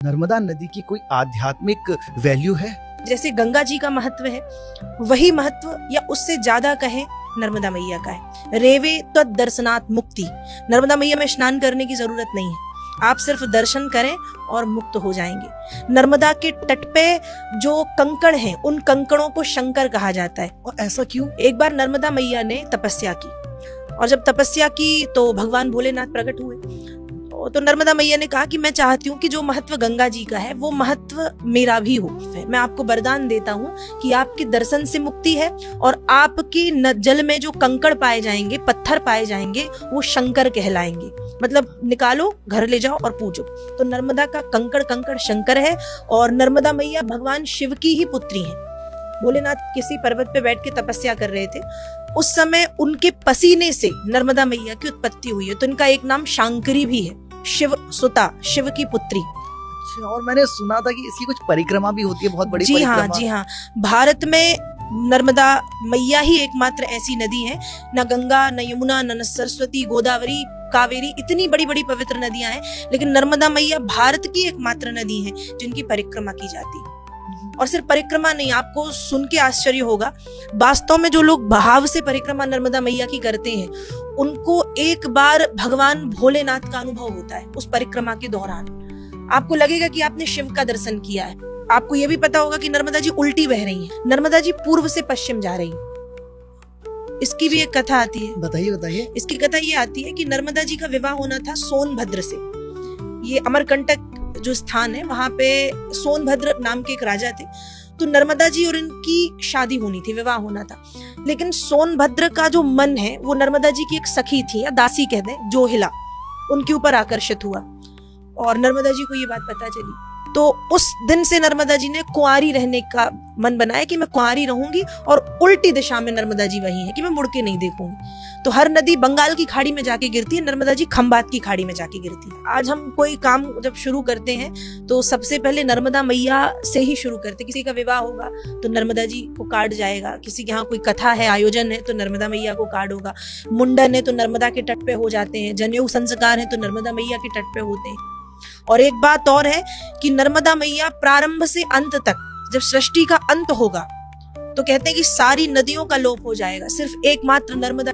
नर्मदा नदी की कोई आध्यात्मिक वैल्यू है? जैसे गंगा जी का महत्व है, वही महत्व या उससे ज्यादा कहें नर्मदा मैया का है। रेवे तद दर्शनात् मुक्ति। नर्मदा मैया में स्नान करने की जरूरत नहीं है, आप सिर्फ दर्शन करें और मुक्त हो जाएंगे। नर्मदा के तट पे जो कंकड़ हैं, उन कंकड़ों को शंकर कहा जाता है। और ऐसा क्यों? एक बार नर्मदा मैया ने तपस्या की, और जब तपस्या की तो भगवान भोलेनाथ प्रकट हुए। तो नर्मदा मैया ने कहा कि मैं चाहती हूँ कि जो महत्व गंगा जी का है वो महत्व मेरा भी हो। मैं आपको वरदान देता हूँ कि आपके दर्शन से मुक्ति है, और आपके जल में जो कंकड़ पाए जाएंगे, पत्थर पाए जाएंगे, वो शंकर कहलाएंगे। मतलब निकालो, घर ले जाओ और पूजो। तो नर्मदा का कंकड़ कंकड़ शंकर है, और नर्मदा मैया भगवान शिव की ही पुत्री है। भोलेनाथ किसी पर्वत पे बैठ के तपस्या कर रहे थे, उस समय उनके पसीने से नर्मदा मैया की उत्पत्ति हुई है। तो इनका एक नाम शांकरी भी है, शिव सुता, शिव की पुत्री। और मैंने सुना था कि इसकी कुछ परिक्रमा भी होती है, बहुत बड़ी परिक्रमा। जी हाँ, भारत में नर्मदा मैया ही एकमात्र ऐसी नदी है, न गंगा, न यमुना, न सरस्वती, गोदावरी, कावेरी, इतनी बड़ी बड़ी पवित्र नदियां हैं, लेकिन नर्मदा मैया भारत की एकमात्र नदी है जिनकी परिक्रमा की जाती है। और सिर्फ परिक्रमा नहीं, आपको सुन के आश्चर्य होगा, वास्तव में जो लोग भाव से परिक्रमा नर्मदा मैया की करते हैं, उनको एक बार भगवान भोलेनाथ का अनुभव होता है उस परिक्रमा के दौरान। आपको लगेगा कि आपने शिव का दर्शन किया है। आपको यह भी पता होगा कि नर्मदा जी उल्टी बह रही हैं, नर्मदा जी पूर्व से पश्चिम जा रही हैं। इसकी भी एक कथा आती है। बताइए बताइए। इसकी कथा ये आती है कि नर्मदा जी का विवाह होना था सोनभद्र से। ये अमरकंटक जो स्थान है, वहां पे सोनभद्र नाम के एक राजा थे। तो नर्मदा जी और इनकी शादी होनी थी, विवाह होना था। लेकिन सोनभद्र का जो मन है वो नर्मदा जी की एक सखी थी, या दासी कह दें, जोहिला, उनके ऊपर आकर्षित हुआ, और नर्मदा जी को ये बात पता चली। तो उस दिन से नर्मदा जी ने कुंवारी रहने का मन बनाया कि मैं कुंवारी रहूंगी, और उल्टी दिशा में नर्मदा जी वही है कि मैं मुड़ के नहीं देखूंगी। तो हर नदी बंगाल की खाड़ी में जाके गिरती है, नर्मदा जी खंबात की खाड़ी में जाके गिरती है। आज हम कोई काम जब शुरू करते हैं तो सबसे पहले नर्मदा मैया से ही शुरू करते हैं। किसी का विवाह होगा तो नर्मदा जी को कार्ड जाएगा, किसी के यहाँ कोई कथा है, आयोजन है, तो नर्मदा मैया को कार्ड होगा, मुंडन है तो नर्मदा के तट पे हो जाते हैं, जनेऊ संस्कार है तो नर्मदा मैया के तट पे होते हैं। और एक बात और है कि नर्मदा मैया प्रारंभ से अंत तक, जब सृष्टि का अंत होगा तो कहते हैं कि सारी नदियों का लोप हो जाएगा, सिर्फ एकमात्र नर्मदा